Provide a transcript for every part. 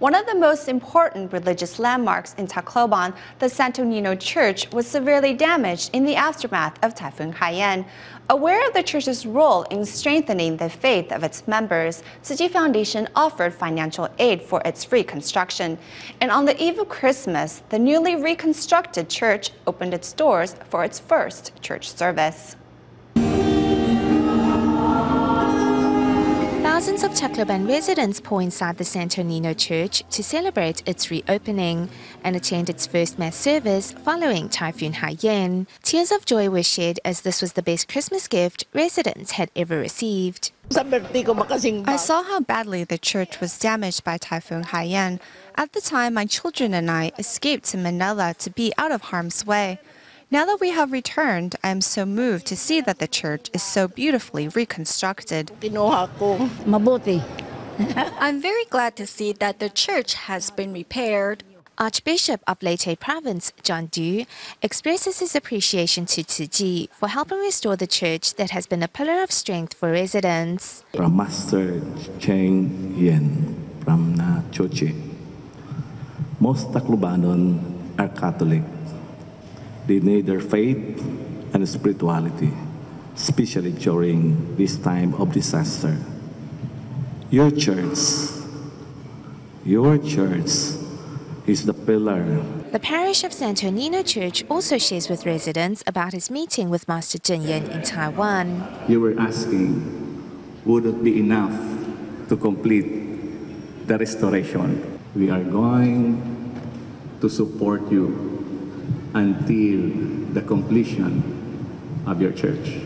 One of the most important religious landmarks in Tacloban, the Sto Nio Church, was severely damaged in the aftermath of Typhoon Haiyan. Aware of the church's role in strengthening the faith of its members, Cebu Foundation offered financial aid for its reconstruction. And on the eve of Christmas, the newly reconstructed church opened its doors for its first church service. Thousands of Tacloban residents pour inside the Sto Nio Church to celebrate its reopening and attend its first mass service following Typhoon Haiyan. Tears of joy were shed as this was the best Christmas gift residents had ever received. I saw how badly the church was damaged by Typhoon Haiyan. At the time, my children and I escaped to Manila to be out of harm's way. Now that we have returned, I am so moved to see that the church is so beautifully reconstructed. I'm very glad to see that the church has been repaired. Archbishop of Leyte Province, John Du, expresses his appreciation to Tzu for helping restore the church that has been a pillar of strength for residents. From Master Cheng Yen from Chochi, most Taclobanon are Catholic. They need their faith and spirituality, especially during this time of disaster. Your church is the pillar. The parish of Sto Nio Church also shares with residents about his meeting with Master Cheng Yen in Taiwan. You were asking, would it be enough to complete the restoration? We are going to support you until the completion of your church.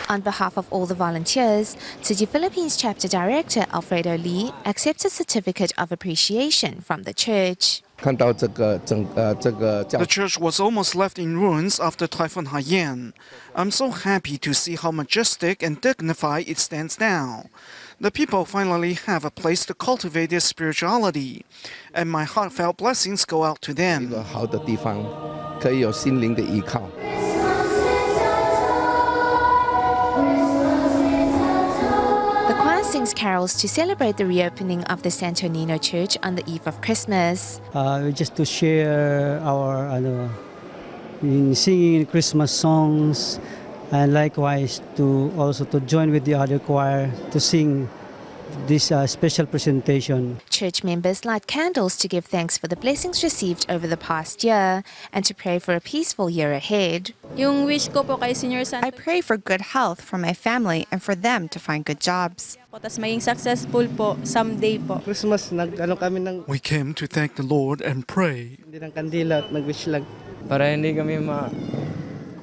On behalf of all the volunteers, Tzu Philippines Chapter Director Alfredo Lee accepts a certificate of appreciation from the church. The church was almost left in ruins after Typhoon Haiyan. I'm so happy to see how majestic and dignified it stands now. The people finally have a place to cultivate their spirituality, and my heartfelt blessings go out to them. The choir sings carols to celebrate the reopening of the Sto Nio Church on the eve of Christmas. Just to share our in singing Christmas songs, and likewise to join with the other choir to sing this special presentation. Church members light candles to give thanks for the blessings received over the past year and to pray for a peaceful year ahead. I pray for good health for my family and for them to find good jobs. We came to thank the Lord and pray.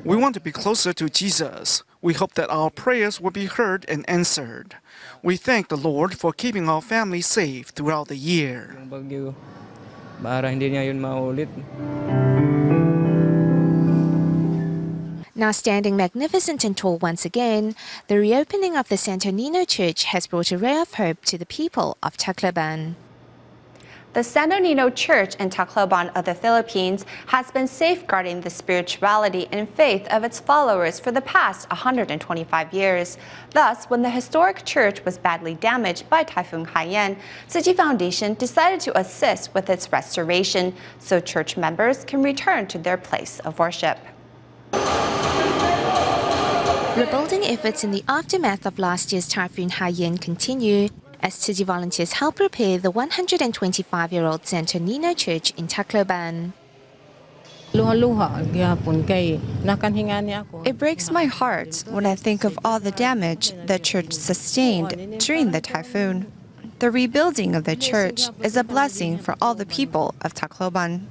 We want to be closer to Jesus. We hope that our prayers will be heard and answered. We thank the Lord for keeping our family safe throughout the year. Now standing magnificent and tall once again, the reopening of the Sto Nio Church has brought a ray of hope to the people of Tacloban. The Sto Nio Church in Tacloban of the Philippines has been safeguarding the spirituality and faith of its followers for the past 125 years. Thus, when the historic church was badly damaged by Typhoon Haiyan, Cebu Foundation decided to assist with its restoration so church members can return to their place of worship. Rebuilding efforts in the aftermath of last year's Typhoon Haiyan continue as Cebu volunteers help repair the 125-year-old Sto Nio Church in Tacloban. It breaks my heart when I think of all the damage the church sustained during the typhoon. The rebuilding of the church is a blessing for all the people of Tacloban.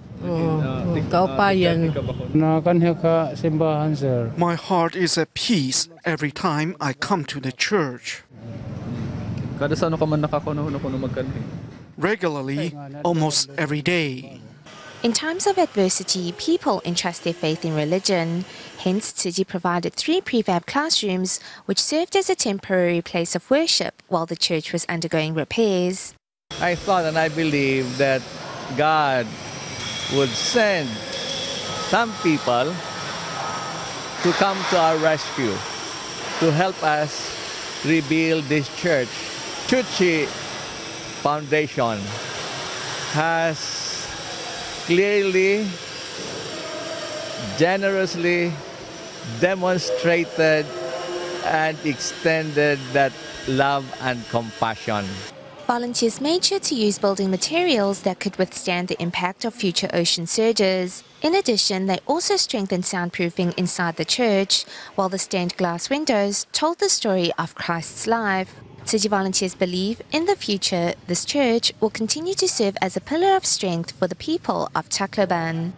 My heart is at peace every time I come to the church. Regularly, almost every day. In times of adversity, people entrust their faith in religion. Hence, Tzu provided 3 prefab classrooms, which served as a temporary place of worship while the church was undergoing repairs. I thought and I believe that God would send some people to come to our rescue, to help us rebuild this church Chuchi Foundation has clearly, generously demonstrated and extended that love and compassion. Volunteers made sure to use building materials that could withstand the impact of future ocean surges. In addition, they also strengthened soundproofing inside the church, while the stained glass windows told the story of Christ's life. City volunteers believe in the future this church will continue to serve as a pillar of strength for the people of Tacloban.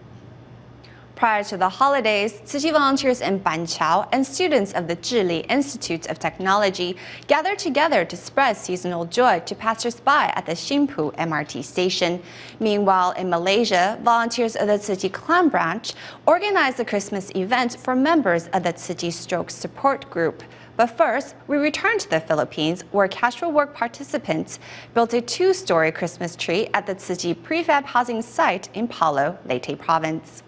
Prior to the holidays, City volunteers in Banqiao and students of the Zhili Institute of Technology gathered together to spread seasonal joy to passers-by at the Xinpu MRT station. Meanwhile, in Malaysia, volunteers of the City Klang branch organized a Christmas event for members of the City Stroke Support Group. But first, we return to the Philippines, where casual work participants built a two-story Christmas tree at the City Prefab housing site in Palo, Leyte Province.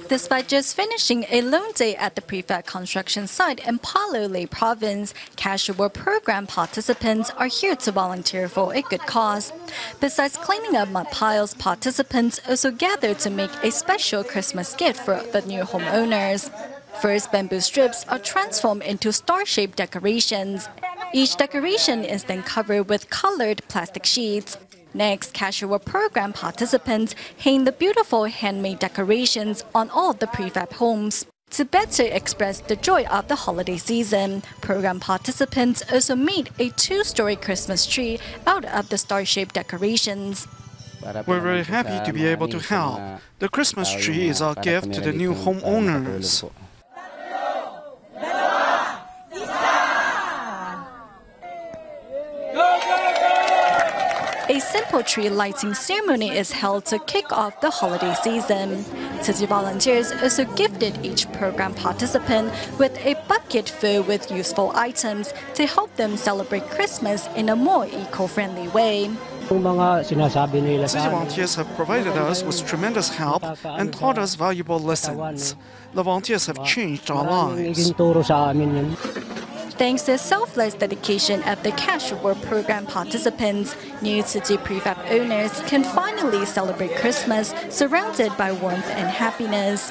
Despite just finishing a long day at the prefab construction site in Palo, Leyte Province, casual work program participants are here to volunteer for a good cause. Besides cleaning up mud piles, participants also gathered to make a special Christmas gift for the new homeowners. First, bamboo strips are transformed into star-shaped decorations. Each decoration is then covered with colored plastic sheets. Next, casual work program participants hang the beautiful handmade decorations on all the prefab homes. To better express the joy of the holiday season, program participants also made a two-story Christmas tree out of the star-shaped decorations. We're very happy to be able to help. The Christmas tree is our gift to the new homeowners. A simple tree lighting ceremony is held to kick off the holiday season. City volunteers also gifted each program participant with a bucket filled with useful items to help them celebrate Christmas in a more eco-friendly way. City volunteers have provided us with tremendous help and taught us valuable lessons. The volunteers have changed our lives. Thanks to the selfless dedication of the casual work program participants, new city prefab owners can finally celebrate Christmas surrounded by warmth and happiness.